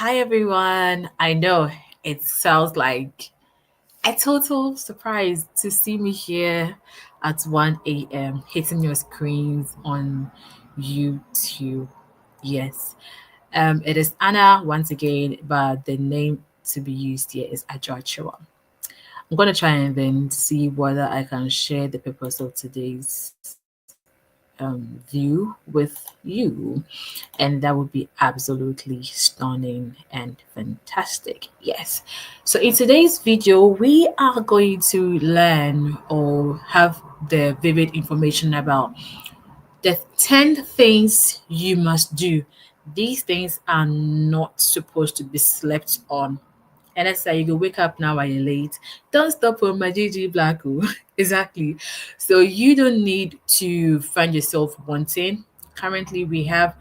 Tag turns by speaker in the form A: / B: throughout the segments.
A: Hi everyone. I know it sounds like a total surprise to see me here at 1 a.m. hitting your screens on YouTube. Yes. It is Anna once again, but the name to be used here is Ajachua. I'm gonna try and then see whether I can share the purpose of today's view with you, and that would be absolutely stunning and fantastic. Yes. So, in today's video, we are going to learn or have the vivid information about the 10 things you must do. These things are not supposed to be slept on. And let's say you go wake up now while you're late. Don't stop on my GG Black. Exactly. So you don't need to find yourself wanting. Currently, we have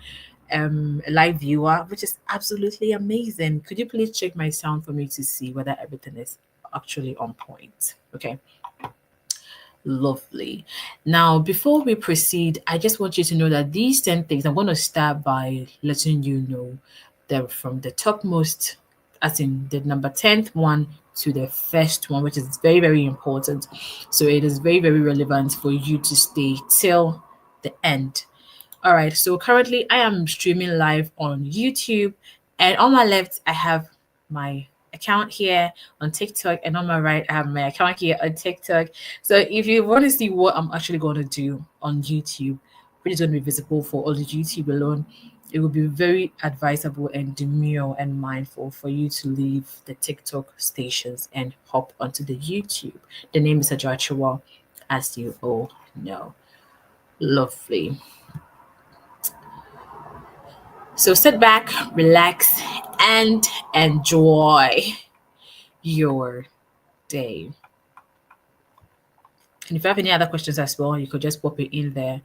A: a live viewer, which is absolutely amazing. Could you please check my sound for me to see whether everything is actually on point? Okay. Lovely. Now, before we proceed, I just want you to know that these 10 things, I'm going to start by letting you know that from the topmost, as in the number 10th one to the first one, which is very, very important. So it is very, very relevant for you to stay till the end. All right. So currently, I am streaming live on YouTube, and on my left, I have my account here on TikTok, and on my right, I have my account here on TikTok. So if you want to see what I'm actually going to do on YouTube, which is going to be visible for all the YouTube alone, it would be very advisable and demure and mindful for you to leave the TikTok stations and hop onto the YouTube. The name is Ajachua, as you all know. Lovely. So sit back, relax, and enjoy your day. And if you have any other questions as well, you could just pop it in there.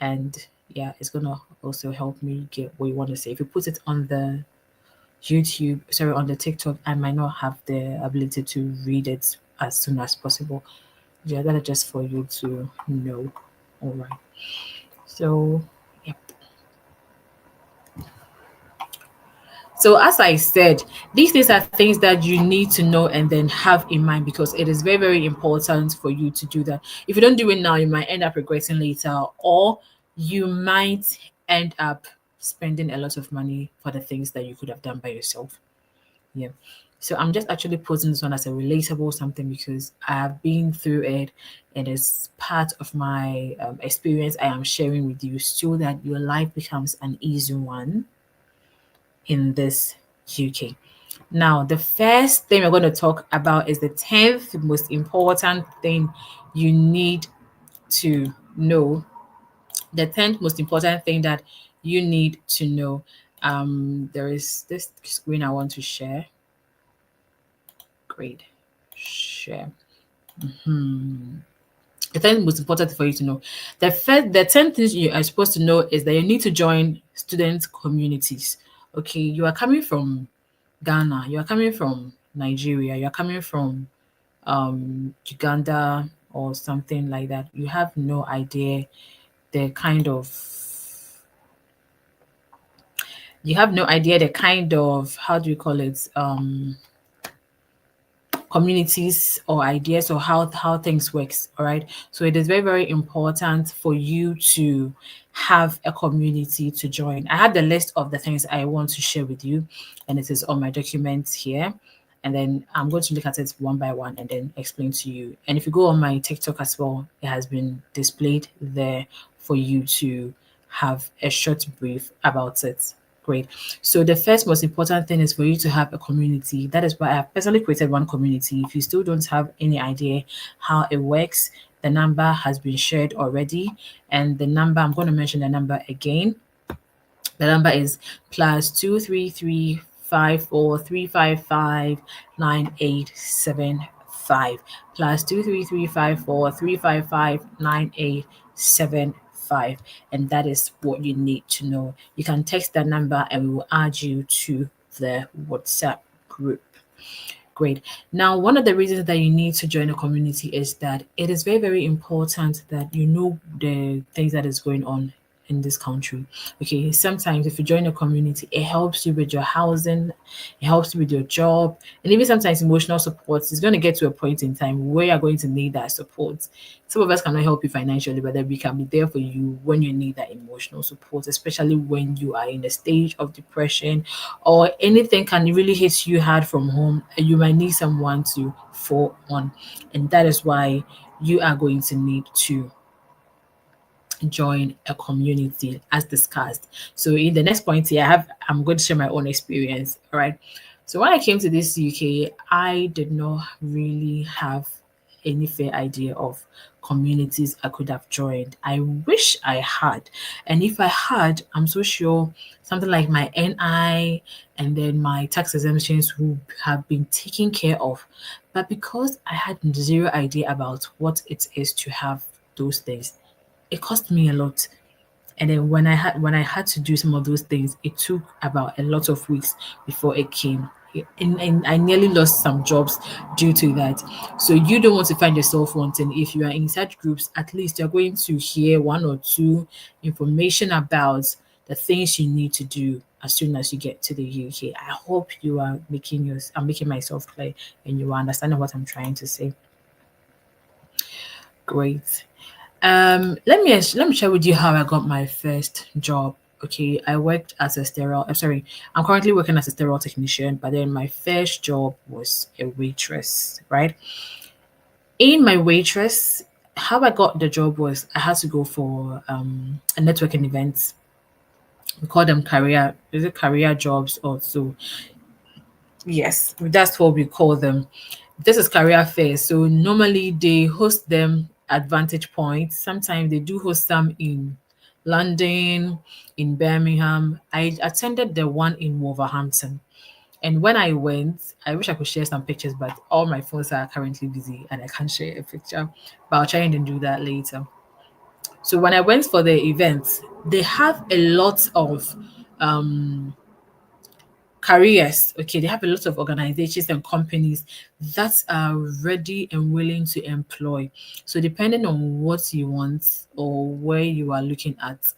A: And yeah, it's going to also help me get what you want to say. If you put it on the YouTube, sorry, on the TikTok, I might not have the ability to read it as soon as possible. Yeah, that is just for you to know. All right. So, yeah. So, as I said, these things are things that you need to know and then have in mind because it is very, very important for you to do that. If you don't do it now, you might end up regretting later, or you might end up spending a lot of money for the things that you could have done by yourself. Yeah. So I'm just actually posing this one as a relatable something because I have been through it and it's part of my experience I am sharing with you so that your life becomes an easy one in this UK. Now, the first thing we're going to talk about is the 10th most important thing you need to know. The 10th most important thing that you need to know. There is this screen I want to share. Great. Share. The 10th most important for you to know. The 10th things you are supposed to know is that you need to join student communities. Okay, you are coming from Ghana, you are coming from Nigeria, you are coming from Uganda or something like that. You have no idea the kind of how do you call it communities or ideas or how things works. All right, so it is very, very important for you to have a community to join. I have the list of the things I want to share with you, and it is on my documents here, and then I'm going to look at it one by one and then explain to you. And if you go on my TikTok as well, it has been displayed there for you to have a short brief about it. Great. So the first most important thing is for you to have a community. That is why I have personally created one community. If you still don't have any idea how it works, the number has been shared already. And the number, I'm going to mention the number again. The number is +23354355987 +23354355987 and that is what you need to know. You can text that number and we will add you to the WhatsApp group. Great. Now, one of the reasons that you need to join a community is that it is very, very important that you know the things that is going on in this country. Okay, sometimes if you join a community, it helps you with your housing, it helps you with your job, and even sometimes emotional support. It's going to get to a point in time where you're going to need that support. Some of us cannot help you financially, but then we can be there for you when you need that emotional support, especially when you are in a stage of depression or anything can really hit you hard from home. You might need someone to fall on, and that is why you are going to need to join a community as discussed. So in the next point here, I'm going to share my own experience. All right. So when I came to this UK, I did not really have any fair idea of communities I could have joined. I wish I had. And if I had, I'm so sure something like my NI and then my tax exemptions would have been taken care of. But because I had zero idea about what it is to have those things, it cost me a lot. And then when I had to do some of those things, it took about a lot of weeks before it came. And I nearly lost some jobs due to that. So you don't want to find yourself wanting. If you are in such groups, at least you're going to hear one or two information about the things you need to do as soon as you get to the UK. I hope you are I'm making myself clear and you are understanding what I'm trying to say. Great. Let me share with you how I got my first job. Okay, I worked as a sterile. I'm sorry, I'm currently working as a sterile technician, but then my first job was a waitress. Right, in my waitress, how I got the job was I had to go for a networking event. We call them career. Is it career jobs or so? Yes, that's what we call them. This is career fairs. So normally they host them at Vantage Point. Sometimes they do host some in London, in Birmingham. I attended the one in Wolverhampton. And when I went, I wish I could share some pictures, but all my phones are currently busy and I can't share a picture. But I'll try and do that later. So when I went for the event, they have a lot of um careers. Okay, they have a lot of organizations and companies that are ready and willing to employ. So depending on what you want or where you are looking at,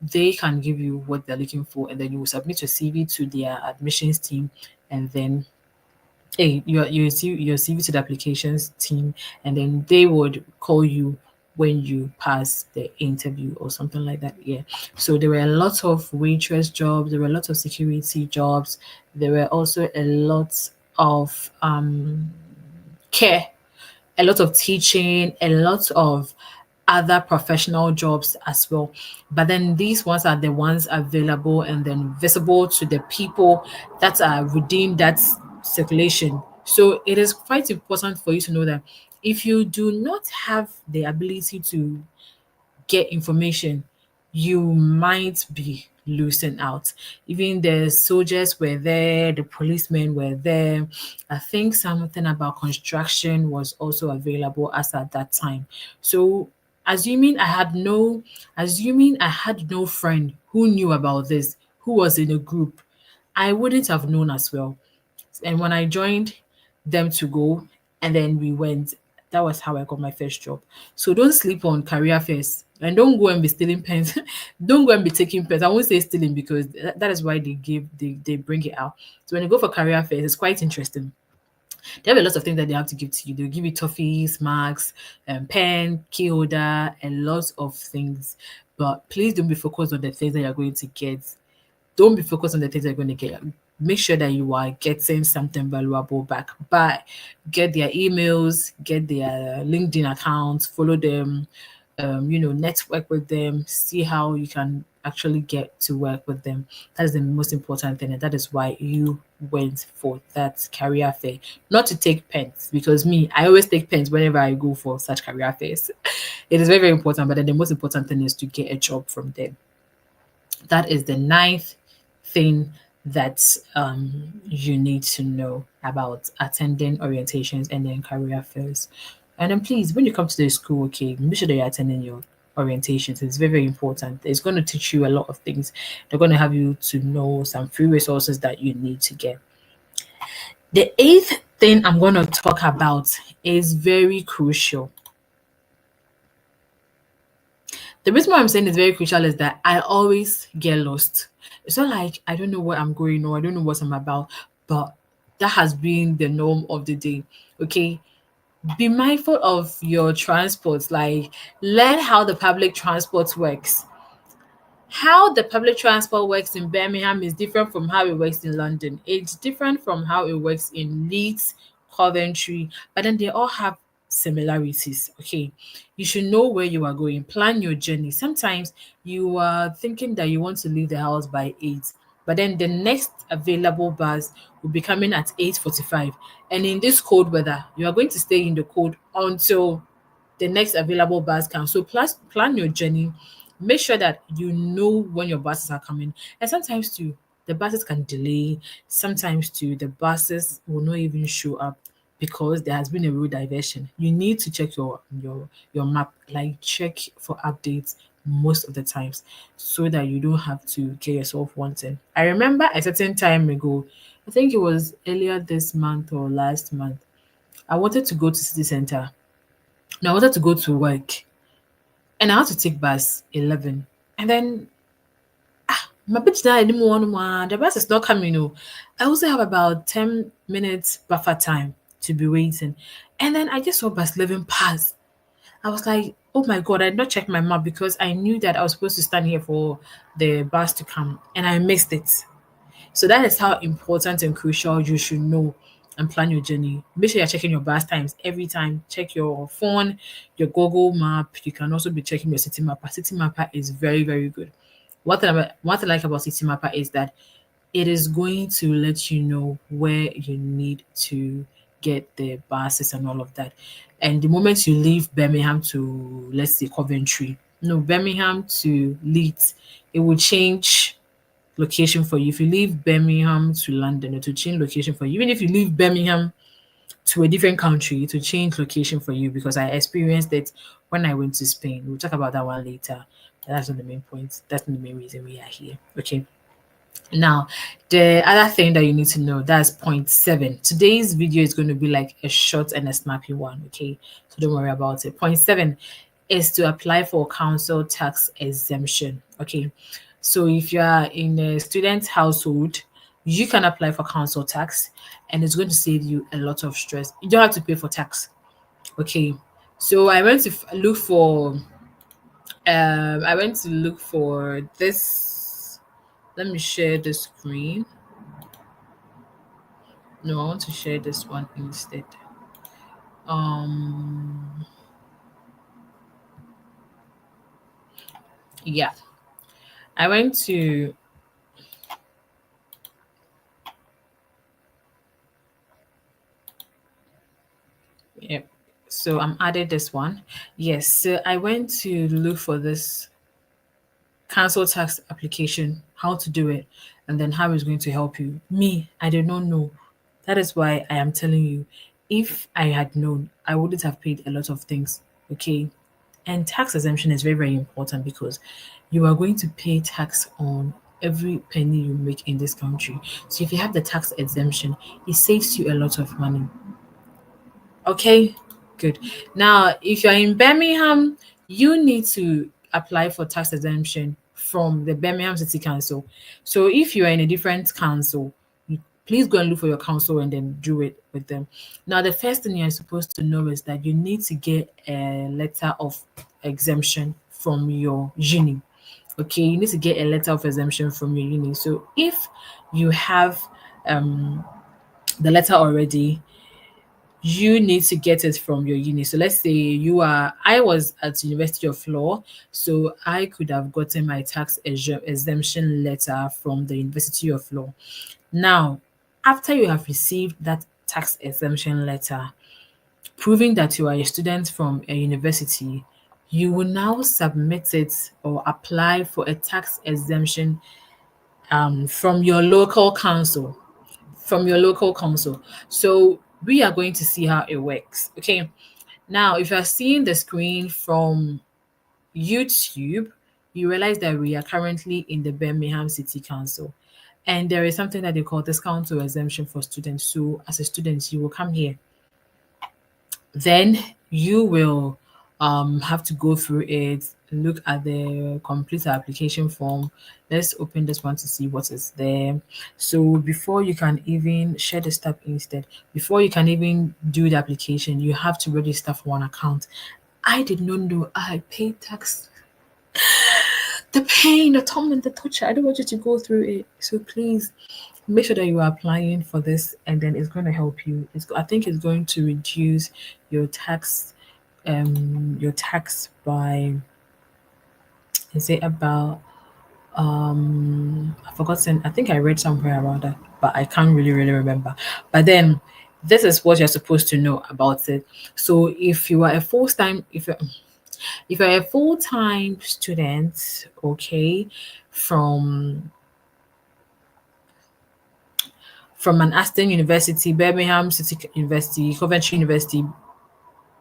A: they can give you what they're looking for, and then you will submit your CV to their admissions team, and then hey, your CV to the applications team, and then they would call you when you pass the interview or something like that. Yeah. So there were a lot of waitress jobs, there were a lot of security jobs, there were also a lot of care, a lot of teaching, a lot of other professional jobs as well. But then these ones are the ones available and then visible to the people that are within that circulation. So it is quite important for you to know that if you do not have the ability to get information, you might be losing out. Even the soldiers were there, the policemen were there. I think something about construction was also available as at that time. So assuming I had no friend who knew about this, who was in a group, I wouldn't have known as well. And when I joined them to go, and then we went, that was how I got my first job. So don't sleep on career fairs and don't go and be stealing pens. Don't go and be taking pens. I won't say stealing because that is why they bring it out. So when you go for career fairs, it's quite interesting. They have a lot of things that they have to give to you. They'll give you toffees, marks, pen, key holder, and lots of things. But please don't be focused on the things that you're going to get. Don't be focused on the things you're going to get. Make sure that you are getting something valuable back. But get their emails, get their LinkedIn accounts, follow them, network with them, see how you can actually get to work with them. That is the most important thing, and that is why you went for that career fair. Not to take pens, because me, I always take pens whenever I go for such career fairs. It is very, very important, but then the most important thing is to get a job from them. That is the ninth thing that you need to know about attending orientations and then career fairs. And then please, when you come to the school, okay, make sure that you're attending your orientations. It's very, very important. It's going to teach you a lot of things. They're going to have you to know some free resources that you need to get. The eighth thing I'm going to talk about is very crucial. The reason why I'm saying it's very crucial is that I always get lost. It's not like I don't know where I'm going or I don't know what I'm about, but that has been the norm of the day. Okay. Be mindful of your transport, like learn how the public transport works. How the public transport works in Birmingham is different from how it works in London. It's different from how it works in Leeds, Coventry, but then they all have similarities. Okay. You should know where you are going, plan your journey. Sometimes you are thinking that you want to leave the house by 8, but then the next available bus will be coming at 8:45. And in this cold weather, you are going to stay in the cold until the next available bus comes. So plus plan your journey. Make sure that you know when your buses are coming. And sometimes too, the buses can delay. Sometimes too, the buses will not even show up because there has been a road diversion. You need to check your map, like check for updates most of the times so that you don't have to get yourself wanting. I remember a certain time ago, I think it was earlier this month or last month, I wanted to go to city center. Now I wanted to go to work and I had to take bus 11. And then my bitch died anymore. The bus is not coming. Oh. I also have about 10 minutes buffer time to be waiting. And then I just saw bus 11 pass. I was like, oh my God, I did not check my map because I knew that I was supposed to stand here for the bus to come and I missed it. So that is how important and crucial you should know and plan your journey. Make sure you're checking your bus times every time. Check your phone, your Google map. You can also be checking your City Mapper. City Mapper is very, very good. What I like about City Mapper is that it is going to let you know where you need to get the buses and all of that. And the moment you leave Birmingham to, let's say, Coventry, no, Birmingham to Leeds, it will change location for you. If you leave Birmingham to London, it will change location for you. Even if you leave Birmingham to a different country, it will change location for you because I experienced it when I went to Spain. We'll talk about that one later. That's not the main point. That's not the main reason we are here. Okay. Now, the other thing that you need to know, that's point 7. Today's video is going to be like a short and a snappy one, okay? So don't worry about it. Point 7 is to apply for council tax exemption, okay? So if you are in a student household, you can apply for council tax and it's going to save you a lot of stress. You don't have to pay for tax, okay? So I went to look for this. Let me share the screen. No, I want to share this one instead. Um, yeah, I went to, yeah, so I'm added this one. Yes, so I went to look for this council tax application, how to do it, and then how it's going to help you. Me, I did not know. That is why I am telling you. If I had known, I wouldn't have paid a lot of things. Okay. And tax exemption is very, very important because you are going to pay tax on every penny you make in this country. So if you have the tax exemption, it saves you a lot of money. Okay, good. Now, if you're in Birmingham, you need to apply for tax exemption from the Birmingham City Council. So if you are in a different council, please go and look for your council and then do it with them. Now, the first thing you're supposed to know is that you need to get a letter of exemption from your uni. Okay, you need to get a letter of exemption from your uni. So if you have um, the letter already, you need to get it from your uni. So let's say I was at University of Law, so I could have gotten my tax exemption letter from the University of Law. Now, after you have received that tax exemption letter, proving that you are a student from a university, you will now submit it or apply for a tax exemption from your local council. From your local council. So we are going to see how it works. Okay. Now, if you're seeing the screen from YouTube, you realize that we are currently in the Birmingham City Council. And there is something that they call discount or exemption for students. So, as a student, you will come here. Then you will have to go through it. look at the complete application form. Let's open this one to see what is there. So before you can even share the step instead, before you can even do the application, you have to register for one account. I did not know I paid tax. The pain, the torment, the torture. I don't want you to go through it. So please make sure that you are applying for this, and then it's going to help you. I think it's going to reduce your tax by, is it about, I've forgotten. I think I read somewhere about that, but I can't really remember. But then this is what you're supposed to know about it. So if you're a full-time student, okay, from an Aston University, Birmingham City University, Coventry University,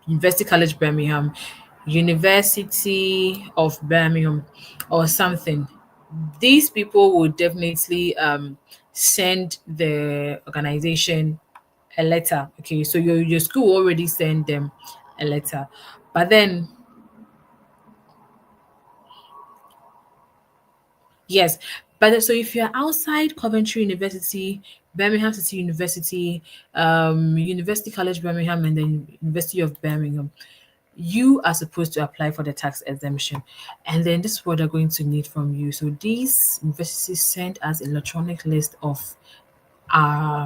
A: University College Birmingham, University of Birmingham, or something, these people will definitely send the organization a letter. Okay, so your school already sent them a letter, but then yes, but so if you're outside Coventry University, Birmingham City University, University College Birmingham, and then University of Birmingham, you are supposed to apply for the tax exemption. And then this is what they're going to need from you. So these universities send us electronic list of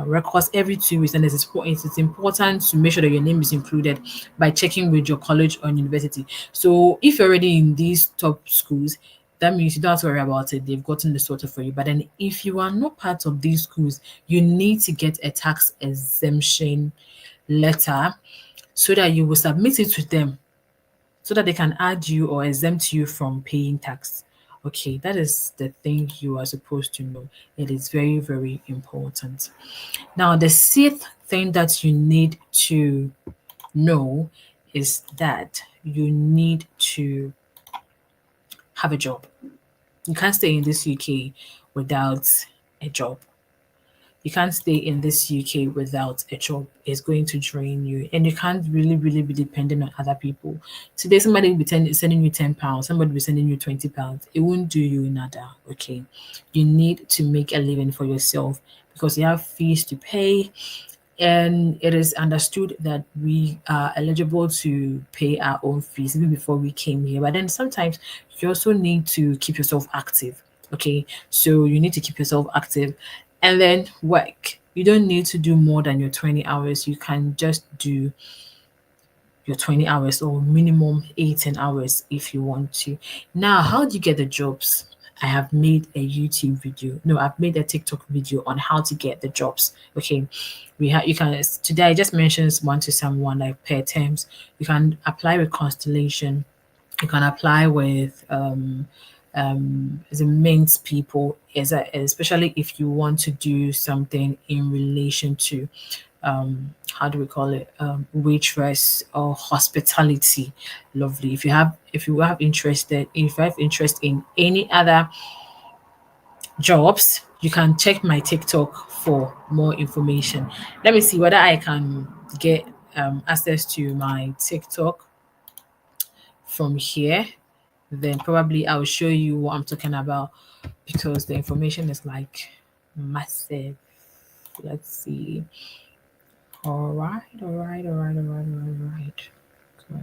A: records every 2 weeks, and it's important to make sure that your name is included by checking with your college or university. So if you're already in these top schools, that means you don't have to worry about it. They've gotten the sorted for you. But then if you are not part of these schools, you need to get a tax exemption letter so that you will submit it to them so that they can add you or exempt you from paying tax. Okay, that is the thing you are supposed to know. It is very important. Now, the sixth thing that you need to know is that you need to have a job. You can't stay in this UK without a job. You can't stay in this UK without a job. It's going to drain you, and you can't really be dependent on other people. Today, somebody will be sending you £10, somebody will be sending you £20. It won't do you nada. Okay, you need to make a living for yourself because you have fees to pay, and it is understood that we are eligible to pay our own fees even before we came here. But then sometimes you also need to keep yourself active. Okay, so you need to keep yourself active and then work. You don't need to do more than your 20 hours. You can just do your 20 hours or minimum 18 hours if you want to. Now, how do you get the jobs? I have made a YouTube video. No, I've made a TikTok video on how to get the jobs. Okay. You can today I just mentioned one to someone like pair terms. You can apply with Constellation. You can apply with the Mint people, especially if you want to do something in relation to how do we call it, waitress or hospitality. Lovely. If you have interest in any other jobs, you can check my TikTok for more information. Let me see whether I can get access to my TikTok from here. Then probably I'll show you what I'm talking about because the information is like massive. Let's see. All right. Great. So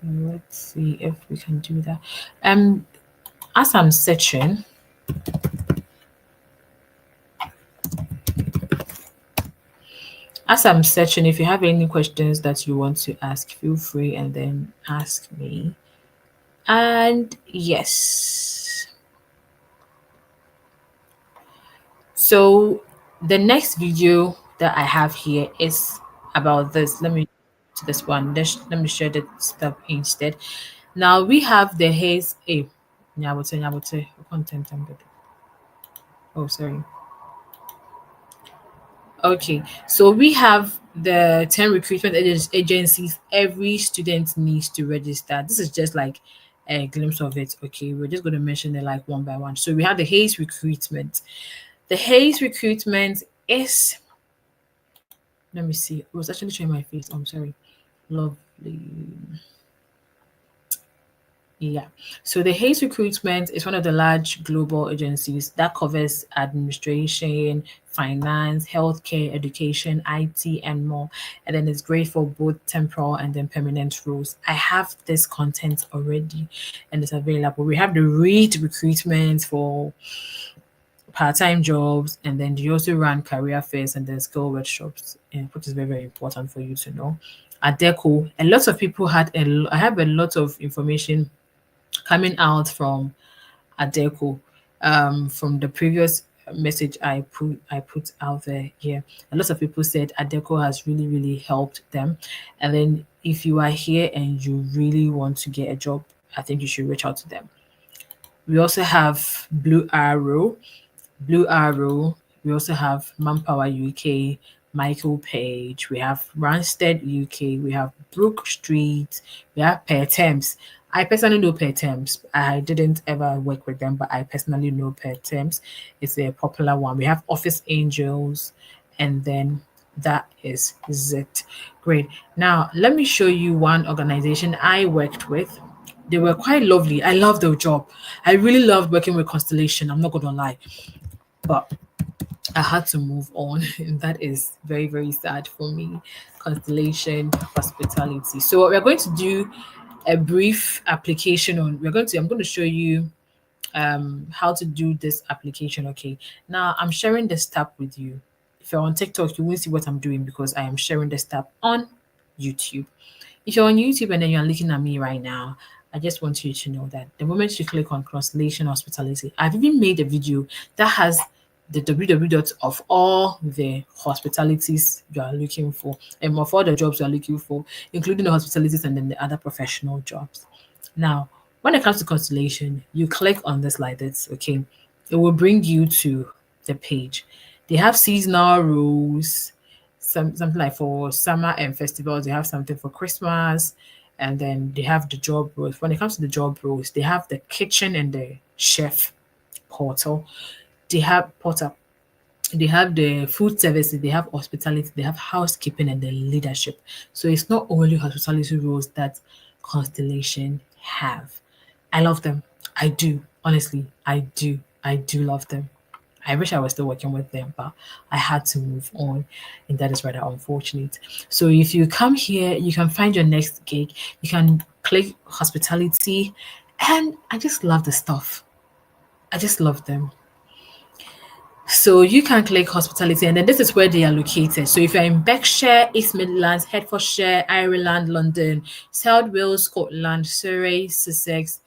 A: let's see if we can do that. As I'm searching, if you have any questions that you want to ask, feel free and then ask me. And yes. So the next video that I have here is about this. Let me to this one. Let me share the stuff instead. Now we have the haze. Nyabote, content. Oh, sorry. Okay, so we have the 10 recruitment agencies every student needs to register. This is just like a glimpse of it. Okay, we're just going to mention it like one by one. So we have the Hayes recruitment. The Hayes recruitment is, let me see, it was actually showing my face. I'm sorry. Lovely. Yeah. So the Hayes Recruitment is one of the large global agencies that covers administration, finance, healthcare, education, IT, and more. And then it's great for both temporal and then permanent roles. I have this content already and it's available. We have the Read Recruitment for part-time jobs, and then they also run career fairs and then skill workshops, which is very, very important for you to know. At Deco, a lot of people I have a lot of information coming out from Adeco, from the previous message I put out there here. A lot of people said Adeco has really, really helped them. And then if you are here and you really want to get a job, I think you should reach out to them. We also have Blue Arrow. We also have Manpower UK, Michael Page. We have Randstad UK. We have Brook Street. We have Per Temps. I personally know Per Temps. I didn't ever work with them, but I personally know Per Temps. It's a popular one. We have Office Angels, and then that is it. Great. Now, let me show you one organization I worked with. They were quite lovely. I love their job. I really loved working with Constellation. I'm not going to lie, but I had to move on. And that is very, very sad for me. Constellation hospitality. So we're going to do a brief application on I'm going to show you how to do this application. Okay. Now I'm sharing this tab with you. If you're on TikTok, you won't see what I'm doing because I am sharing this tab on YouTube. If you're on YouTube and then you're looking at me right now, I just want you to know that the moment you click on Constellation Hospitality, I've even made a video that has the www dot of all the hospitalities you are looking for and of all the jobs you are looking for, including the hospitalities and then the other professional jobs. Now, when it comes to Constellation, you click on this like this, okay? It will bring you to the page. They have seasonal rules, something like for summer and festivals. They have something for Christmas, and then they have the job roles. When it comes to the job roles, they have the kitchen and the chef portal. They have portal. They have the food services, they have hospitality, they have housekeeping and the leadership. So it's not only hospitality roles that Constellation have. I love them. I do. Honestly, I do. I do love them. I wish I was still working with them, but I had to move on, and that is rather unfortunate. So if you come here, you can find your next gig. You can click hospitality, and I just love the stuff. I just love them. So you can click hospitality, and then this is where they are located. So if you're in Berkshire, East Midlands, Hertfordshire, Ireland, London, South Wales, Scotland, Surrey, Sussex,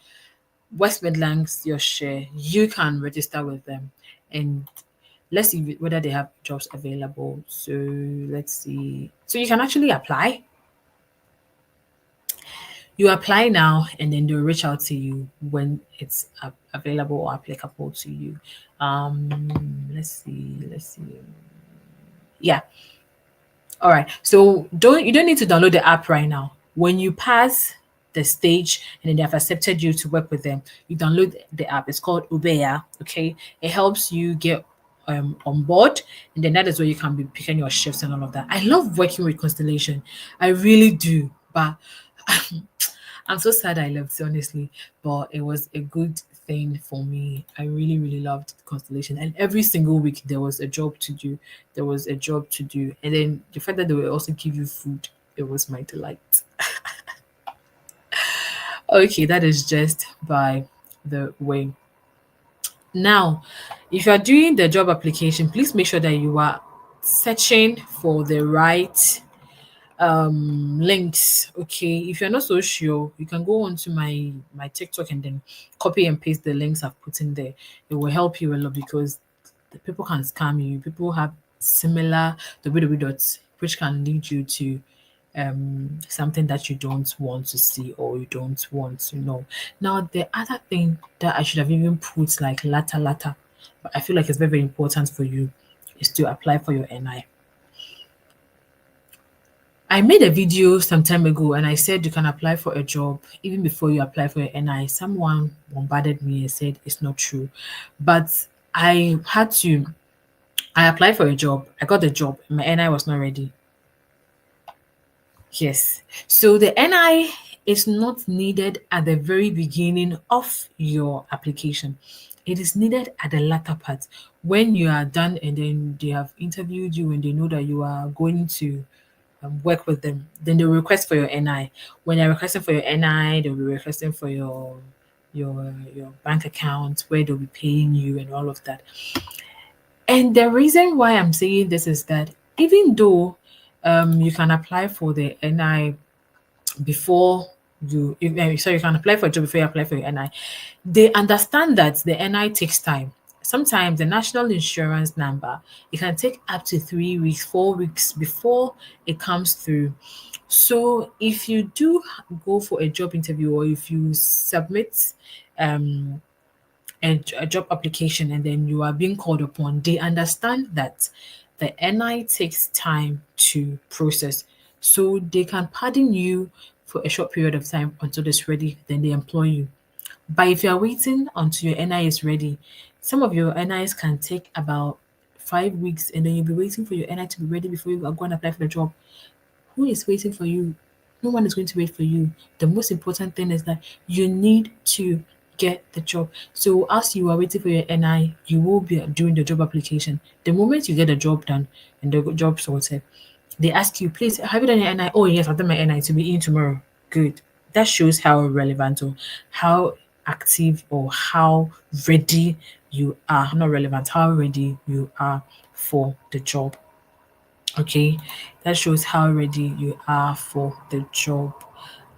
A: West Midlands, Yorkshire, you can register with them. And let's see whether they have jobs available. So let's see. So you can actually apply. You apply now, and then they'll reach out to you when it's available or applicable to you. Let's see. Let's see. Yeah. All right. So you don't need to download the app right now. When you pass the stage and then they have accepted you to work with them, you download the app. It's called Ubeya. Okay. It helps you get on board, and then that is where you can be picking your shifts and all of that. I love working with Constellation. I really do. But I'm so sad I left, honestly, but it was a good thing for me. I really, really loved Constellation. And every single week there was a job to do. There was a job to do. And then the fact that they will also give you food, it was my delight. Okay, that is just by the way. Now, if you are doing the job application, please make sure that you are searching for the right links. Okay, if you're not so sure, you can go on to my TikTok and then copy and paste the links I've put in there. It will help you a lot because the people can scam you. People have similar www dots which can lead you to something that you don't want to see or you don't want to know. Now the other thing that I should have even put like latter, but I feel like it's very, very important for you is to apply for your NI. I made a video some time ago and I said you can apply for a job even before you apply for your NI. Someone bombarded me and said it's not true. But I applied for a job. I got the job. My NI was not ready. Yes. So the NI It's not needed at the very beginning of your application. It is needed at the latter part when you are done and then they have interviewed you and they know that you are going to work with them. Then they'll request for your NI. When they're requesting for your NI, they'll be requesting for your bank account where they'll be paying you and all of that. And the reason why I'm saying this is that even though you can apply for the NI before so you can apply for a job before you apply for your NI. They understand that the NI takes time. Sometimes the national insurance number, it can take up to 3 weeks, 4 weeks before it comes through. So if you do go for a job interview or if you submit um a job application and then you are being called upon, they understand that the NI takes time to process. So they can pardon you for a short period of time until it's ready, then they employ you. But if you are waiting until your NI is ready, some of your NIs can take about 5 weeks and then you'll be waiting for your NI to be ready before you go and apply for the job. Who is waiting for you? No one is going to wait for you. The most important thing is that you need to get the job. So as you are waiting for your NI, you will be doing the job application. The moment you get the job done and the job sorted, they ask you, please, have you done your NI? Oh yes, I've done my NI to be in tomorrow. Good. That shows how relevant or how active or how ready you are. Not relevant, how ready you are for the job. Okay, that shows how ready you are for the job.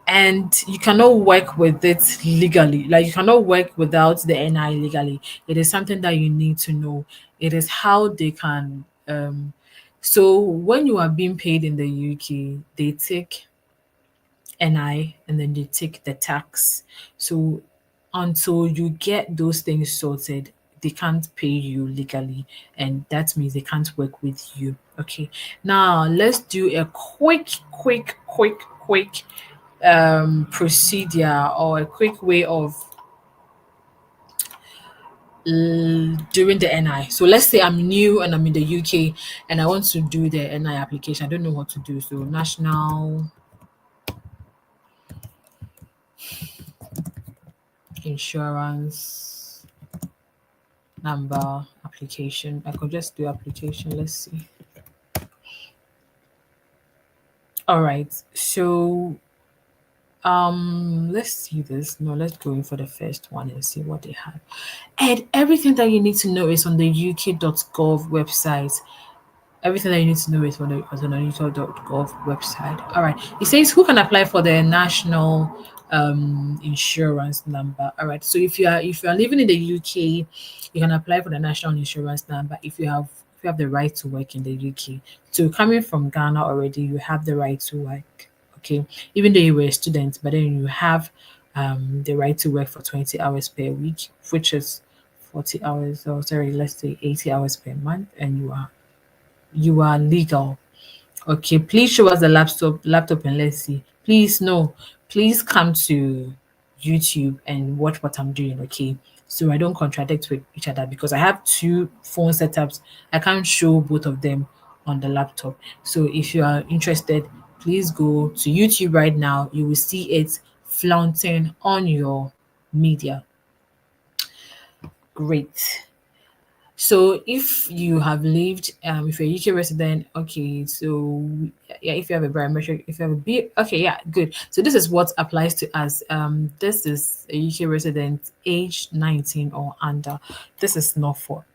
A: And you cannot work with it legally. Like you cannot work without the NI legally. It is something that you need to know. It is how they can so when you are being paid in the UK, they take NI and then they take the tax. So until you get those things sorted, they can't pay you legally, and that means they can't work with you. Okay. Now let's do a quick procedure or a quick way of doing the NI. So let's say I'm new and I'm in the UK and I want to do the NI application. I don't know what to do. So national insurance number application. I could just do application. Let's see. All right. So let's see this. No, let's go in for the first one and see what they have. And everything that you need to know is on the uk.gov website. Everything that you need to know is on the uk.gov website. All right. It says who can apply for the national insurance number. All right. So if you are living in the UK, you can apply for the national insurance number if you have the right to work in the UK. So coming from Ghana already, you have the right to work. Okay. Even though you were a student, but then you have the right to work for 20 hours per week, which is 40 hours, or sorry, let's say 80 hours per month, and you are legal. Okay, please show us the laptop and let's see. Please no, please come to YouTube and watch what I'm doing, okay? So I don't contradict with each other because I have two phone setups. I can't show both of them on the laptop. So if you are interested, please go to YouTube right now. You will see it flaunting on your media. Great. So if you have lived, if you're a UK resident, okay, so yeah, if you have a biometric, if you have a B, okay, yeah, good. So this is what applies to us. This is a UK resident, age 19 or under. This is not for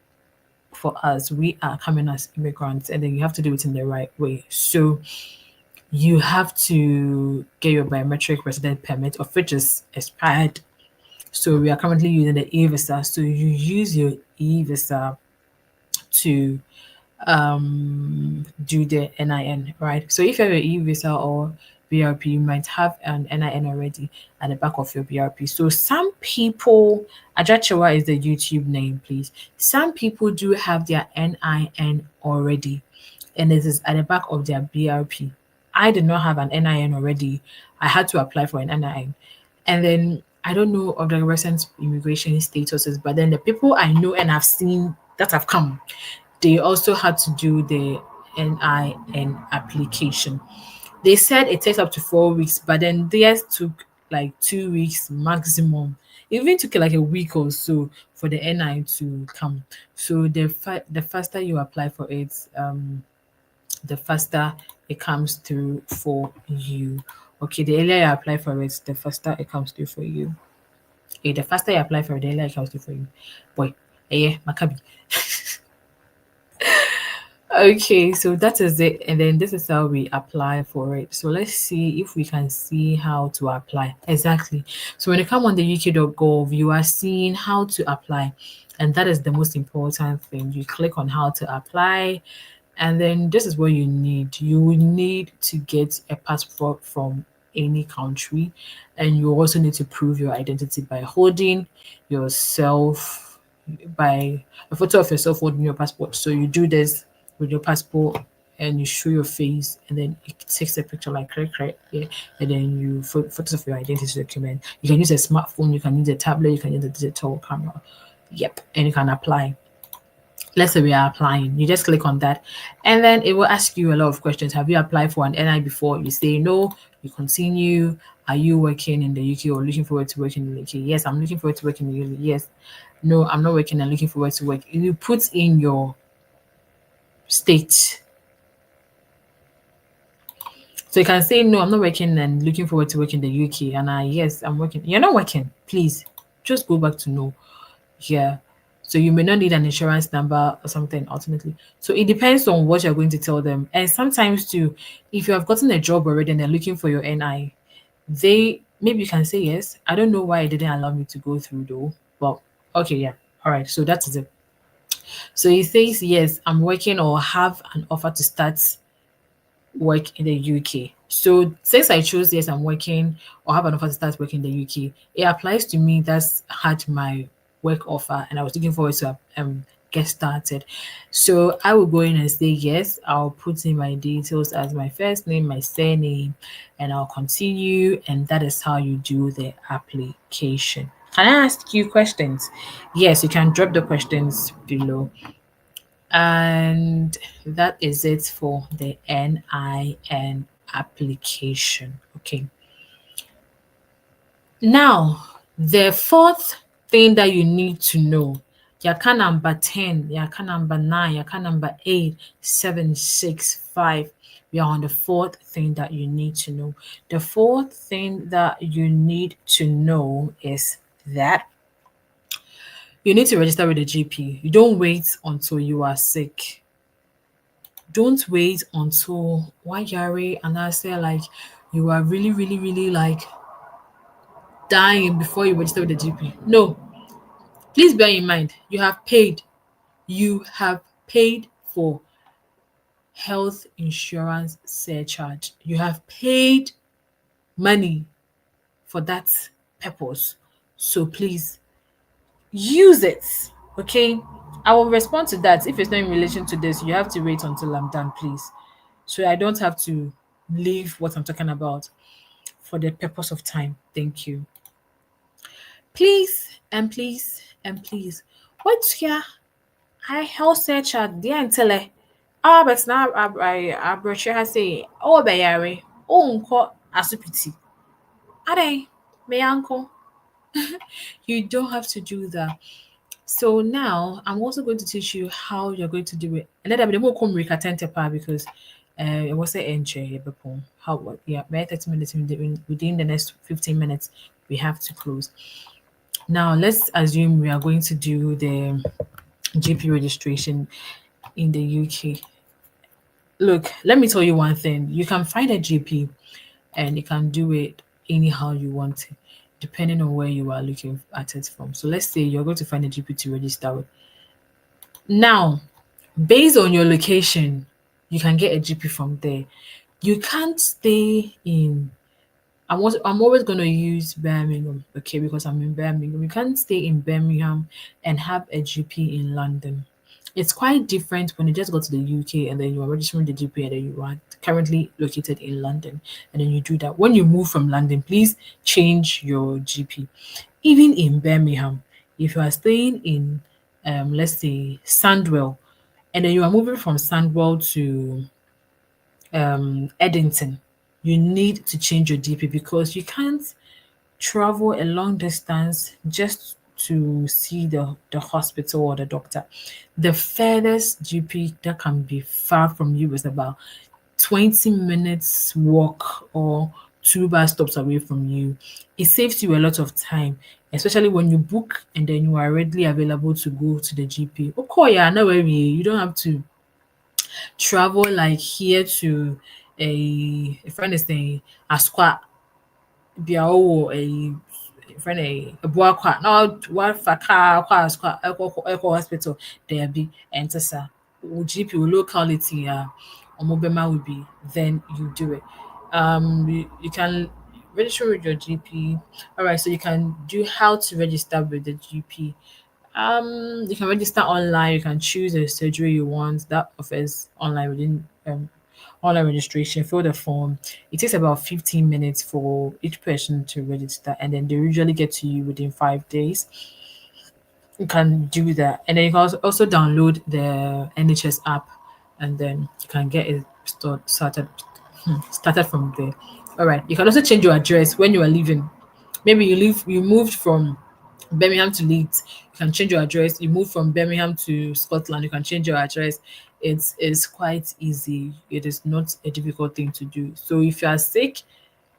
A: us. We are coming as immigrants, and then you have to do it in the right way. So you have to get your biometric resident permit, of which is expired. So we are currently using the e-visa. So you use your e-visa to do the NIN, right? So if you have an e-visa or BRP, you might have an NIN already at the back of your BRP. So some people, Ajachewa is the YouTube name, please. Some people do have their NIN already, and this is at the back of their BRP. I did not have an NIN already. I had to apply for an NIN. And then I don't know of the recent immigration statuses, but then the people I know and have seen that have come, they also had to do the NIN application. They said it takes up to 4 weeks, but then theirs took like 2 weeks maximum. It even took like a week or so for the NI to come. So the faster you apply for it, the faster it comes through for you. Okay, the earlier you apply for it, the faster it comes through for you. The faster you apply for it, the earlier it comes through for you. Boy, yeah, Maccabi. Okay, so that is it. And then this is how we apply for it. So let's see if we can see how to apply. Exactly. So when you come on the UK.gov, you are seeing how to apply. And that is the most important thing. You click on how to apply. And then this is what you need. You will need to get a passport from any country. And you also need to prove your identity by holding yourself, by a photo of yourself holding your passport. So you do this with your passport and you show your face and then it takes a picture like correct, yeah, and then you photos of your identity document. You can use a smartphone, you can use a tablet, you can use a digital camera. Yep, and you can apply. Let's say we are applying. You just click on that, and then it will ask you a lot of questions. Have you applied for an NI before? You say no, you continue. Are you working in the UK or looking forward to working in the UK? Yes, I'm looking forward to working in the UK. Yes. No, I'm not working and looking forward to work. You put in your state. So you can say, no, I'm not working and looking forward to work in the UK. And yes, I'm working. You're not working. Please just go back to no. Yeah. So you may not need an insurance number or something ultimately. So it depends on what you're going to tell them. And sometimes too, if you have gotten a job already and they're looking for your NI, they maybe you can say yes. I don't know why it didn't allow me to go through though. But okay, yeah. All right. So that is it. So he says, yes, I'm working or have an offer to start work in the UK. So since I chose yes, I'm working or have an offer to start working in the UK, it applies to me that's had my work offer and I was looking forward to get started. So I will go in and say yes, I'll put in my details as my first name, my surname, and I'll continue. And that is how you do the application. Can I ask you questions? Yes, you can drop the questions below. And that is it for the NIN application. Okay. Now, the fourth thing that you need to know, yaka number 10, yaka number 9, yaka number 8, 7, 6, 5. We are on the fourth thing that you need to know. The fourth thing that you need to know is that you need to register with the GP. You don't wait until you are sick. Don't wait until one year and I say like you are really, really, really like dying before you register with the GP. No, please bear in mind you have paid. You have paid for health insurance surcharge. You have paid money for that purpose. So please use it. Okay. I will respond to that. If it's not in relation to this, you have to wait until I'm done, please. So I don't have to leave what I'm talking about for the purpose of time. Thank you. Please and please and please. What's here? I health search at the antele. Ah, but now I brochure has say, oh, bayare, oh, unko asupiti. Ade, me uncle. You don't have to do that. So now I'm also going to teach you how you're going to do it. And then I'm more come tepa because it was a entry how what yeah, by 30 minutes within the next 15 minutes we have to close. Now let's assume we are going to do the GP registration in the UK. Look, let me tell you one thing. You can find a GP and you can do it anyhow you want it, depending on where you are looking at it from. So let's say you're going to find a GP to register with. Now, based on your location, you can get a GP from there. You can't stay in. I'm always going to use Birmingham, okay, because I'm in Birmingham. You can't stay in Birmingham and have a GP in London. It's quite different when you just go to the UK and then you are registering the GP and then you are currently located in London and then you do that. When you move from London, please change your GP. Even in Birmingham, if you are staying in, let's say, Sandwell, and then you are moving from Sandwell to Eddington, you need to change your DP because you can't travel a long distance just to see the hospital or the doctor. The furthest GP that can be far from you is about 20 minutes walk or two bus stops away from you. It saves you a lot of time, especially when you book and then you are readily available to go to the GP. Okay, yeah, no worry. You don't have to travel like here to a friend is saying Asqua bea ɔwɔ friend Ebuakwa na wafa kaa kɔ Asqua ɛkɔ hospital daabi ɛnte saa. Wo GP wo locality a ɔmo bɛma wo bi then you do it. You can register with your GP. All right, so you can do how to register with the GP. You can register online. You can choose a surgery you want that offers online registration. Fill the form. It takes about 15 minutes for each person to register, and then they usually get to you within 5 days. You can do that, and then you can also download the NHS app, and then you can get it started from there. All right. You can also change your address when you are leaving. Maybe you moved from Birmingham to Leeds, you can change your address. You move from Birmingham to Scotland, you can change your address. It's quite easy. It is not a difficult thing to do. So if you are sick,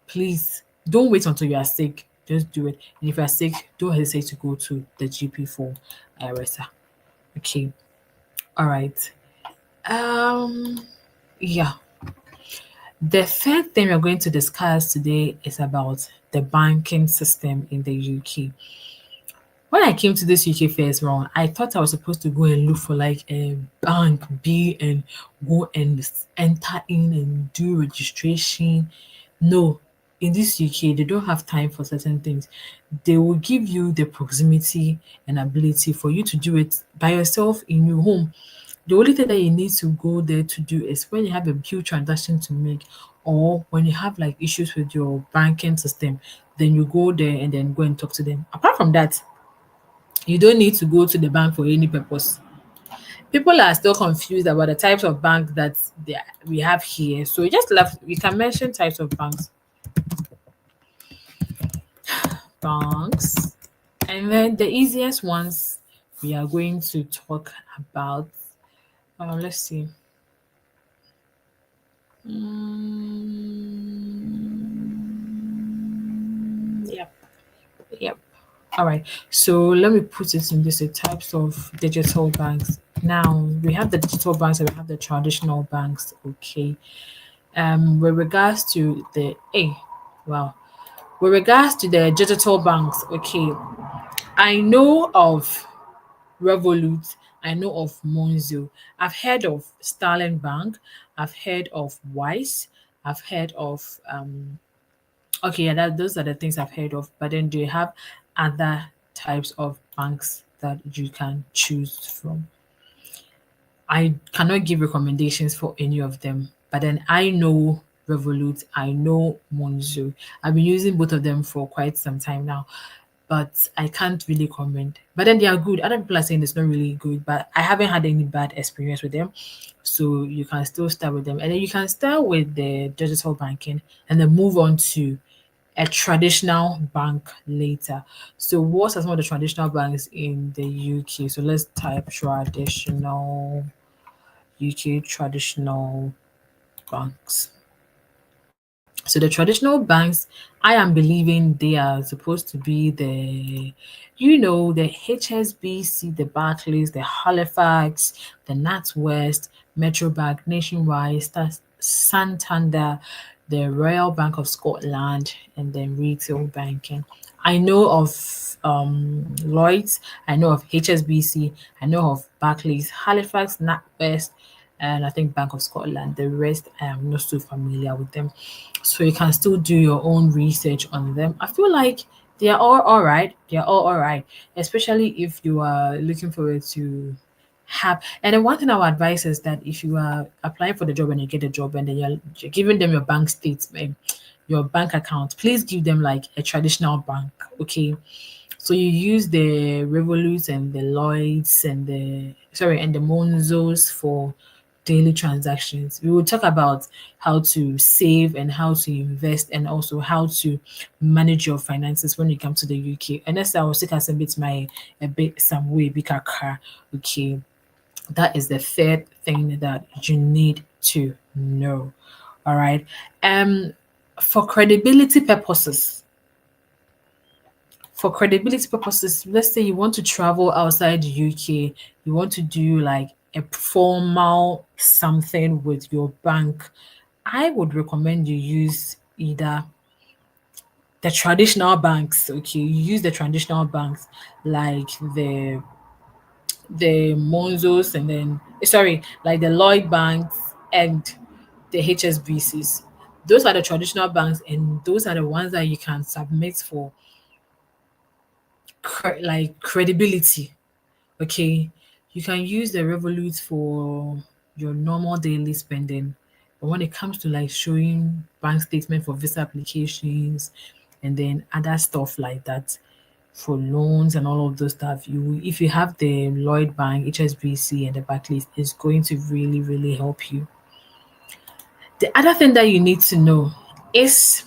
A: please don't wait until you are sick. Just do it. And if you are sick, don't hesitate to go to the GP for IRESA. Okay. All right. Um yeah. The third thing we're going to discuss today is about the banking system in the UK. When I came to this UK first round, I thought I was supposed to go and look for like a bank B and go and enter in and do registration. No, in this UK, they don't have time for certain things. They will give you the proximity and ability for you to do it by yourself in your home. The only thing that you need to go there to do is when you have a huge transaction to make or when you have like issues with your banking system, then you go there and then go and talk to them. Apart from that, you don't need to go to the bank for any purpose. People are still confused about the types of banks that we have here. So we can mention types of banks, and then the easiest ones we are going to talk about. Let's see. Yep, yep. All right. So let me put it in this types of digital banks. Now we have the digital banks and we have the traditional banks. Okay. With regards to the wow. With regards to the digital banks, okay, I know of Revolut, I know of Monzo. I've heard of Starling Bank, I've heard of Wise, I've heard of okay, yeah, those are the things I've heard of. But then do you have other types of banks that you can choose from? I cannot give recommendations for any of them, but then I know Revolut, I know Monzo. I've been using both of them for quite some time now, but I can't really comment. But then they are good. Other people are saying it's not really good, but I haven't had any bad experience with them. So you can still start with them. And then you can start with the digital banking and then move on to a traditional bank later. So what are some of the traditional banks in the UK? So let's type traditional UK traditional banks. So the traditional banks, I am believing they are supposed to be the HSBC, the Barclays, the Halifax, the NatWest, Metro Bank, Nationwide, Santander, the Royal Bank of Scotland, and then retail banking. I know of Lloyd's, I know of HSBC, I know of Barclays, Halifax, NatWest, and I think Bank of Scotland. The rest, I am not so familiar with them. So you can still do your own research on them. I feel like they are all right. They are all right, especially if you are looking forward to have. And then one thing I would advise is that if you are applying for the job and you get a job and then you're giving them your bank statement, your bank account, please give them like a traditional bank. Okay. So you use the Revolut and the Lloyds and the Monzos for daily transactions. We will talk about how to save and how to invest and also how to manage your finances when you come to the UK. And that's I will take us a bit some way bigger car. Okay. That is the third thing that you need to know. All right. Um for credibility purposes, let's say you want to travel outside the UK, you want to do like a formal something with your bank, I would recommend you use either the traditional banks. Okay, you use the traditional banks like the Monzos and then sorry, like the Lloyd banks and the HSBCs. Those are the traditional banks, and those are the ones that you can submit for like credibility. Okay, you can use the Revolut for your normal daily spending, but when it comes to like showing bank statement for visa applications and then other stuff like that for loans and all of those stuff, you if you have the Lloyd Bank, HSBC, and the Barclays, it's going to really really help you. The other thing that you need to know is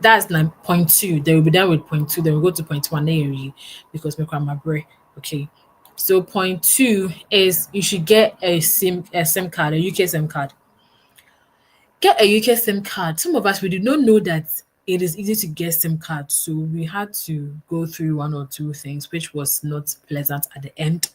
A: that's like point two. They will be done with point two. Then we go to point one area because my grandma break. Okay. So point two is you should get a SIM card, a UK SIM card. Get a UK SIM card. Some of us we did not know that it is easy to get SIM card, so we had to go through one or two things, which was not pleasant at the end.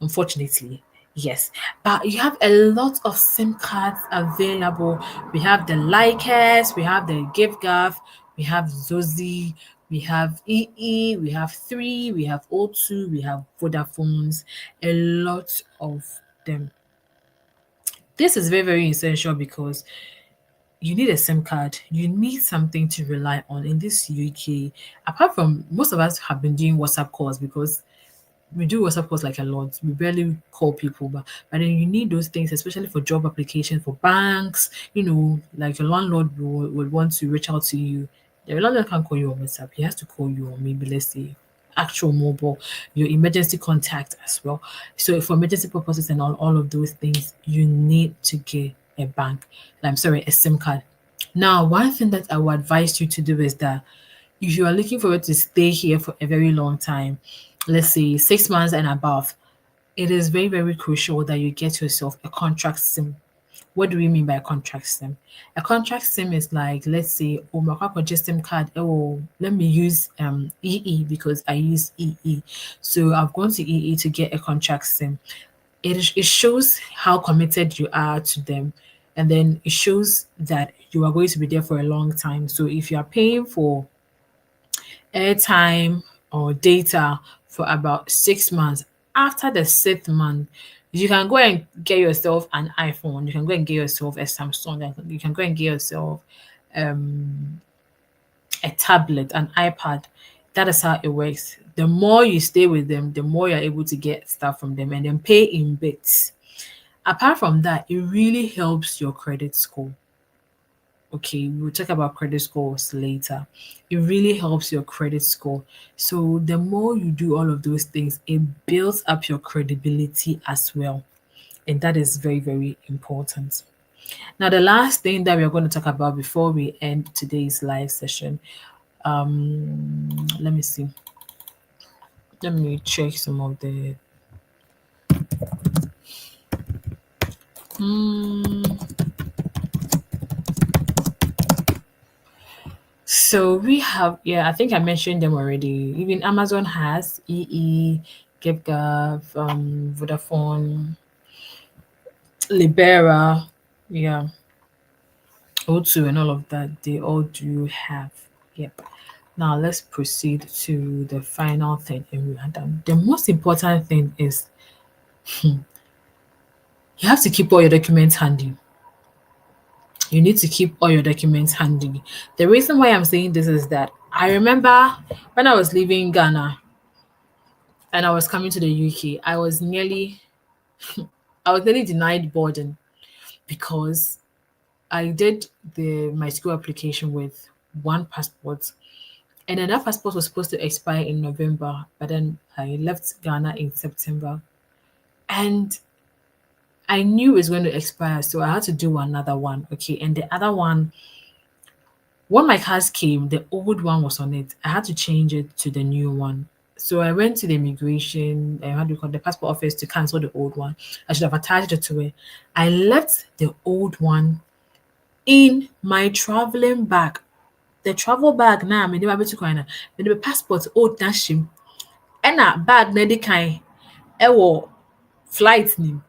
A: Unfortunately, yes. But you have a lot of SIM cards available. We have the Lycas, we have the GiveGav, we have Zozi, we have EE, we have Three, we have O2, we have Vodafones, a lot of them. This is very, very essential because you need a SIM card. You need something to rely on in this UK. Apart from most of us have been doing WhatsApp calls because we do WhatsApp calls like a lot. We barely call people, but then you need those things, especially for job applications for banks. Like your landlord would want to reach out to you. The landlord can't call you on WhatsApp. He has to call you on maybe let's say actual mobile, your emergency contact as well. So for emergency purposes and all of those things, you need to get a bank. I'm sorry, a SIM card. Now, one thing that I would advise you to do is that if you are looking forward to stay here for a very long time, let's say 6 months and above, it is very, very crucial that you get yourself a contract SIM. What do we mean by a contract SIM? A contract SIM is like, let's say, oh, my just SIM card. Oh, let me use EE because I use EE. So I've gone to EE to get a contract SIM. It shows how committed you are to them, and then it shows that you are going to be there for a long time. So if you are paying for airtime or data for about 6 months. After the sixth month, you can go and get yourself an iPhone. You can go and get yourself a Samsung. You can go and get yourself a tablet, an iPad. That is how it works. The more you stay with them, the more you're able to get stuff from them and then pay in bits. Apart from that, it really helps your credit score. Okay, we'll talk about credit scores later. It really helps your credit score. So the more you do all of those things, it builds up your credibility as well. And that is very, very important. Now, the last thing that we're going to talk about before we end today's live session, let me see. Let me check some of the. So we have, yeah, I think I mentioned them already. Even Amazon has EE, GiveGav, Vodafone, Libera, yeah, O2 and all of that. They all do have. Yep. Now let's proceed to the final thing and we are done. The most important thing is you have to keep all your documents handy. You need to keep all your documents handy. The reason why I'm saying this is that I remember when I was leaving Ghana and I was coming to the UK, I was nearly denied boarding because I did the my school application with one passport, and then that passport was supposed to expire in November, but then I left Ghana in September, and I knew it was going to expire, so I had to do another one. Okay, and the other one, when my cards came, the old one was on it. I had to change it to the new one. So I went to the immigration, how do you call it, the passport office to cancel the old one. I should have attached it to it. I left the old one in my traveling bag. The travel bag na me never to kwan na. Me the passport old na shim. Ɛna bag na di kan ɛwɔ flight nim.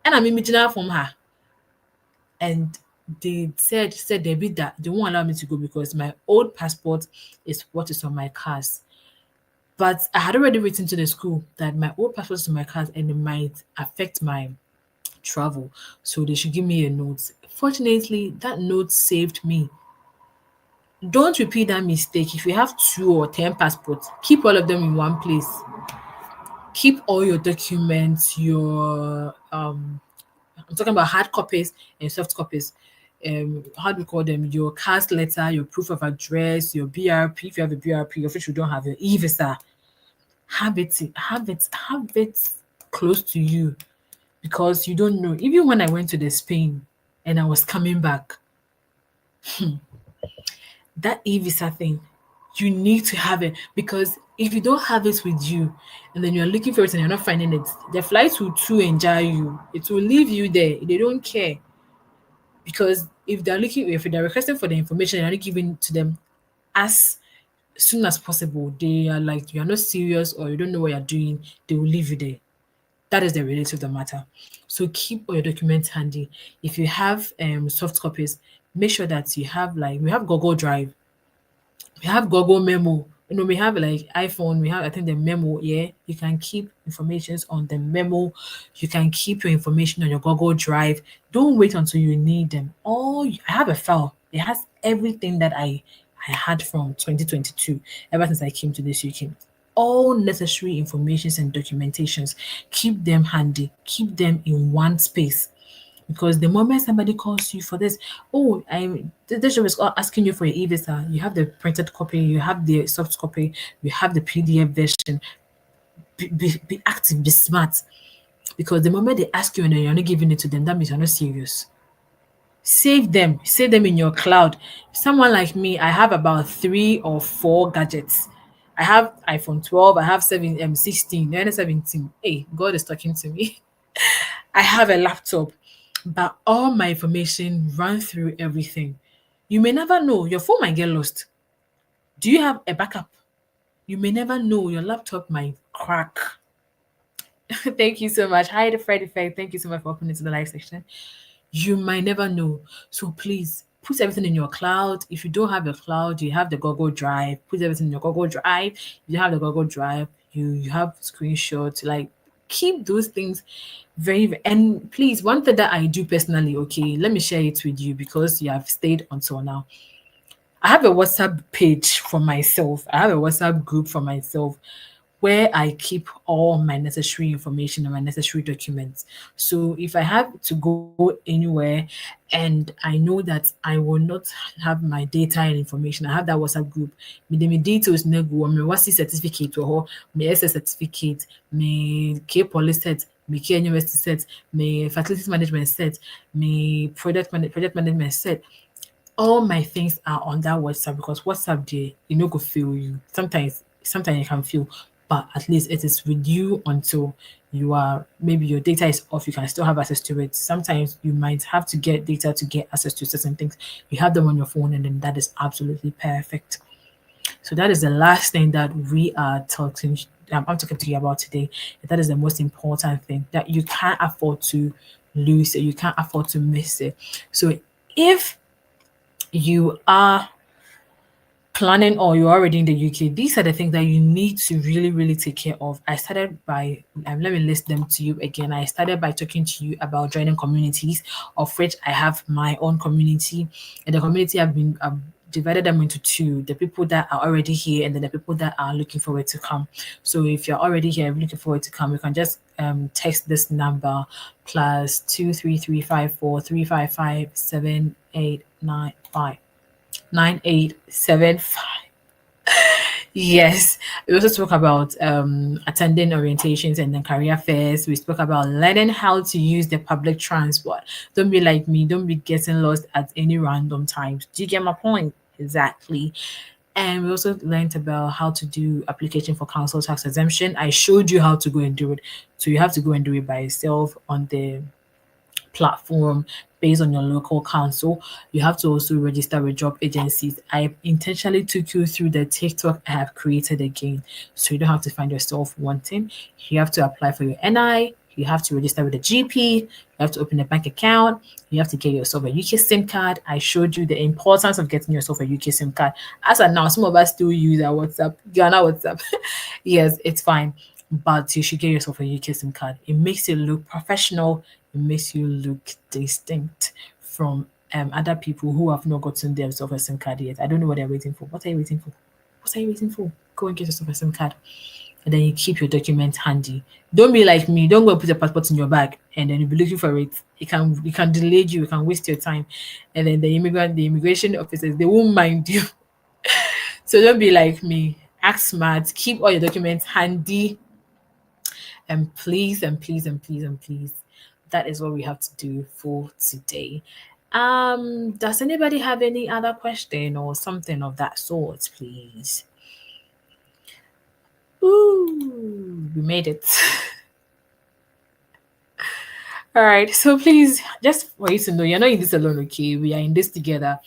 A: Ɛna me gyina from her. And they said they be that they won't allow me to go because my old passport is what is on my cars. But I had already written to the school that my old passport is on my cars and it might affect my travel. So they should give me a note. Fortunately, that note saved me. Don't repeat that mistake. If you have 2 or 10 passports, keep all of them in one place. Keep all your documents, your I'm talking about hard copies and soft copies. How do we call them? Your cast letter, your proof of address, your BRP. If you have a BRP, of which you don't have your e-visa, have it close to you because you don't know. Even when I went to the Spain and I was coming back, that e-visa thing, you need to have it because if you don't have it with you and then you're looking for it and you're not finding it, the flights will too enjoy you. It will leave you there. They don't care. Because if they're requesting for the information, you're not giving to them as soon as possible. They are like, you're not serious or you don't know what you're doing, they will leave you there. That is the reality of the matter. So keep all your documents handy. If you have soft copies, make sure that you have like we have Google Drive, we have Google Memo. We have like iPhone, we have I think the memo, yeah. You can keep informations on the memo. You can keep your information on your Google Drive. Don't wait until you need them. I have a file. It has everything that I had from 2022, ever since I came to this UK. All necessary informations and documentations. Keep them handy. Keep them in one space. Because the moment somebody calls you for this, oh, this job is asking you for your e-visa. You have the printed copy, you have the soft copy, you have the PDF version. Be active, be smart. Because the moment they ask you and you're not giving it to them, that means you're not serious. Save them in your cloud. Someone like me, I have about 3 or 4 gadgets. I have iPhone 12, I have 16, and 17. Hey, God is talking to me. I have a laptop, but all my information run through everything. You may never know, your phone might get lost. Do you have a backup? You may never know, your laptop might crack. Thank you so much. Hi, the Fred Effect. Thank you so much for opening to the live section. You might never know. So please put everything in your cloud. If you don't have a cloud, you have the Google Drive. Put everything in your Google Drive. If you have the Google Drive, you have screenshots. Like keep those things and please, one thing that I do personally, okay, let me share it with you because you have stayed until now. I have a WhatsApp page for myself. I have a WhatsApp group for myself where I keep all my necessary information and my necessary documents. So if I have to go anywhere and I know that I will not have my data and information, I have that WhatsApp group. Me details na go, me WhatsApp certificate or me SS certificate, me K police set, me K university set, me facilities management set, me project management set. All my things are on that WhatsApp because WhatsApp there, go feel you. Sometimes you can feel, but at least it is with you until you are maybe your data is off, you can still have access to it. Sometimes you might have to get data to get access to certain things. You have them on your phone and then that is absolutely perfect. So that is the last thing that we are talking I'm talking to you about today. That is the most important thing that you can't afford to lose it. You can't afford to miss it. So if you are planning or you're already in the UK, these are the things that you need to really, really take care of. I started by, let me list them to you again. I started by talking to you about joining communities, of which I have my own community. And the community I've divided them into 2, the people that are already here and then the people that are looking forward to come. So if you're already here looking forward to come, you can just text this number +2335435578959. 9875. Yes, we also spoke about attending orientations and then career fairs. We spoke about learning how to use the public transport. Don't be like me. Don't be getting lost at any random times. Do you get my point? Exactly. And we also learned about how to do application for council tax exemption. I showed you how to go and do it. So you have to go and do it by yourself on the platform based on your local council. You have to also register with job agencies. I intentionally took you through the TikTok I have created again, so you don't have to find yourself wanting. You have to apply for your NI. You have to register with a GP. You have to open a bank account. You have to get yourself a UK SIM card. I showed you the importance of getting yourself a UK SIM card. As of now, some of us still use our WhatsApp, Ghana WhatsApp. Yes, it's fine, but you should get yourself a UK SIM card. It makes you look professional. It makes you look distinct from other people who have not gotten themselves a SIM card yet. I don't know what they're waiting for. What are you waiting for? What are you waiting for? Go and get yourself a SIM card. And then you keep your documents handy. Don't be like me. Don't go and put your passport in your bag and then you'll be looking for it. It can delay you, it can waste your time. And then the immigration officers, they won't mind you. So don't be like me. Act smart, keep all your documents handy, and please, and please, and please, and please, that is what we have to do for today. Does anybody have any other question or something of that sort, please? Ooh, we made it. All right. So please, just for you to know, you're not in this alone, okay? We are in this together.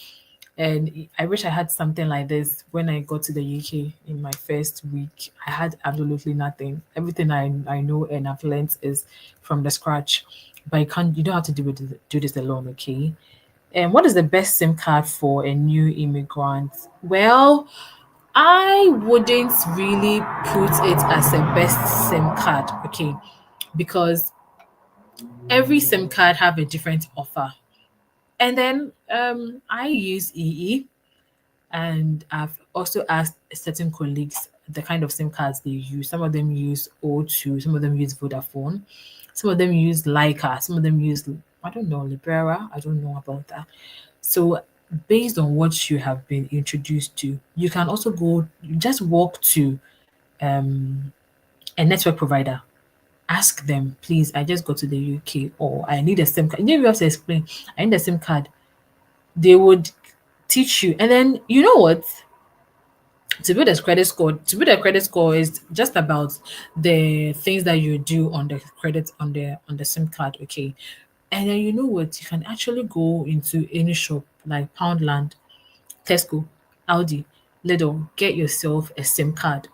A: And I wish I had something like this when I got to the UK in my first week. I had absolutely nothing. Everything I know and I've learned is from the scratch. But you don't have to do this alone, okay? And what is the best SIM card for a new immigrant? Well, I wouldn't really put it as a best SIM card, okay? Because every SIM card have a different offer. And then I use EE, and I've also asked certain colleagues the kind of SIM cards they use. Some of them use O2, some of them use Vodafone, some of them use Leica, some of them use, I don't know, Libera. I don't know about that. So based on what you have been introduced to, you can also just walk to um, a network provider. Ask them, please, I just got to the UK, or I need a SIM card. You don't even have to explain, I need a SIM card. They would teach you. And then you know what? To build a credit score is just about the things that you do on the credit on the SIM card, okay? And then you know what? You can actually go into any shop like Poundland, Tesco, Aldi, Lidl, get yourself a SIM card.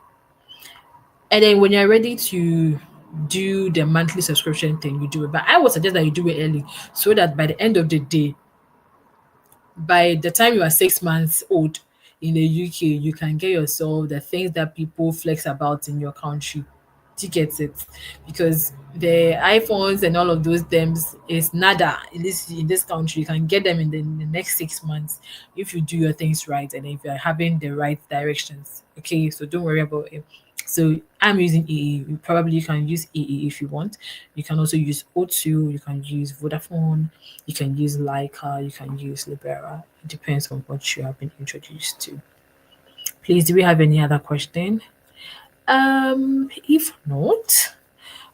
A: And then when you're ready to do the monthly subscription thing, you do it. But I would suggest that you do it early so that by the end of the day, by the time you are 6 months old in the UK, you can get yourself the things that people flex about in your country. Do you get it? Because the iPhones and all of those things is nada in this country. You can get them in the next 6 months if you do your things right and if you're having the right directions. Okay, so don't worry about it. So I'm using EE. Probably you can use EE if you want. You can also use O2. You can use Vodafone. You can use Leica. You can use Libera. It depends on what you have been introduced to. Please, do we have any other question? If not,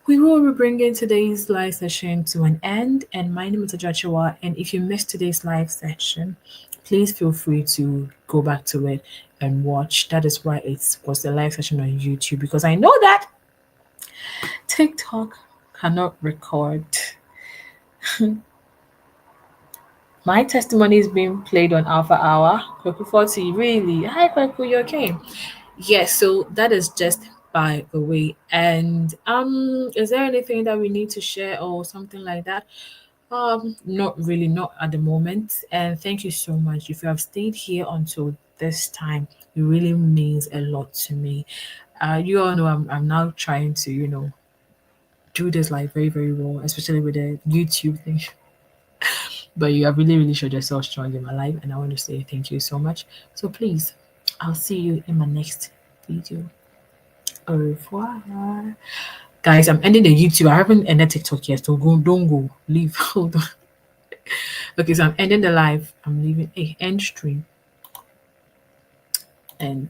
A: we will be bringing today's live session to an end. And my name is Ajachua. And if you missed today's live session, please feel free to go back to it and watch. That is why it was a live session on YouTube, because I know that TikTok cannot record. My testimony is being played on Alpha Hour. Kwaku 40, really? Hi, Kwaku, you okay? Yes, so that is just by the way. And is there anything that we need to share or something like that? Not really, not at the moment. And thank you so much. If you have stayed here until this time, it really means a lot to me. You all know I'm now trying to, do this like very, very well, especially with the YouTube thing. But you have really, really showed yourself strong in my life, and I want to say thank you so much. So please, I'll see you in my next video. Au revoir. Guys, I'm ending the YouTube. I haven't ended TikTok yet, so don't go. Leave. Hold on. Okay, so I'm ending the live. I'm leaving. Hey, end stream. And